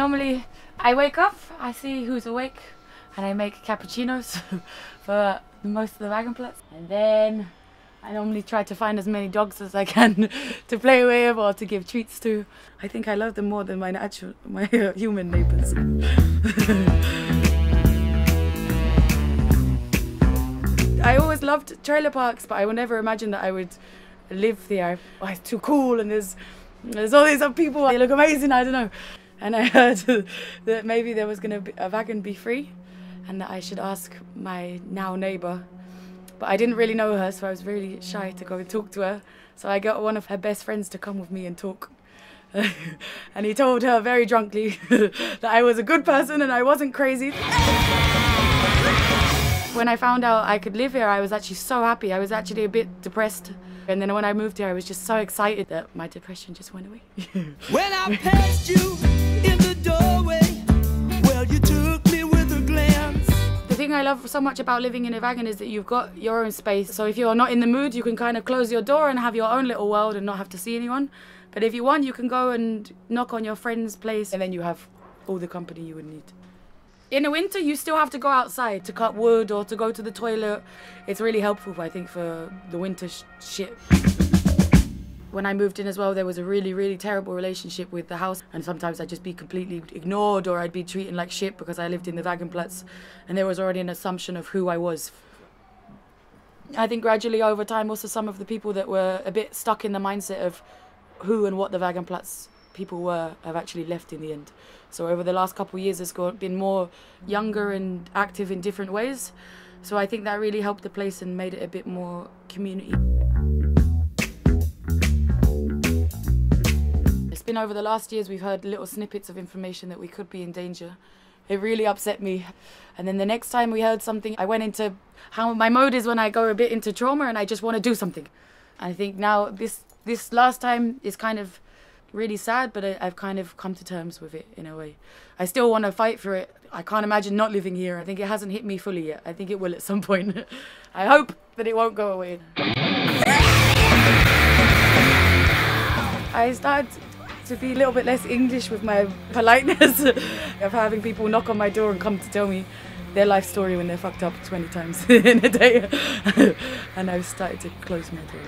normally, I wake up, I see who's awake, and I make cappuccinos for most of the Wagenplatz. And then I normally try to find as many dogs as I can to play with or to give treats to. I think I love them more than my human neighbours. I always loved trailer parks, but I would never imagine that I would live there. Oh, it's too cool, and there's all these other people, they look amazing, I don't know. And I heard that maybe there was going to be a wagon be free, and that I should ask my now neighbour. But I didn't really know her, so I was really shy to go and talk to her. So I got one of her best friends to come with me and talk. And he told her very drunkenly that I was a good person and I wasn't crazy. When I found out I could live here, I was actually so happy. I was actually a bit depressed. And then when I moved here, I was just so excited that my depression just went away. When I passed you in the doorway, well, you took me with a glance. The thing I love so much about living in a wagon is that you've got your own space. So if you're not in the mood, you can kind of close your door and have your own little world and not have to see anyone. But if you want, you can go and knock on your friend's place and then you have all the company you would need. In the winter, you still have to go outside to cut wood or to go to the toilet. It's really helpful, I think, for the winter shit. When I moved in as well, there was a really, really terrible relationship with the house. And sometimes I'd just be completely ignored or I'd be treated like shit because I lived in the Wagenplatz. And there was already an assumption of who I was. I think gradually over time, also some of the people that were a bit stuck in the mindset of who and what the Wagenplatz people were have actually left in the end. So over the last couple of years, it's been more younger and active in different ways. So I think that really helped the place and made it a bit more community. It's been over the last years, we've heard little snippets of information that we could be in danger. It really upset me. And then the next time we heard something, I went into how my mode is when I go a bit into trauma and I just want to do something. And I think now this last time is kind of really sad, but I've kind of come to terms with it in a way. I still want to fight for it. I can't imagine not living here. I think it hasn't hit me fully yet. I think it will at some point. I hope that it won't go away. I started to be a little bit less English with my politeness of having people knock on my door and come to tell me their life story when they're fucked up 20 times in a day. And I've started to close my door.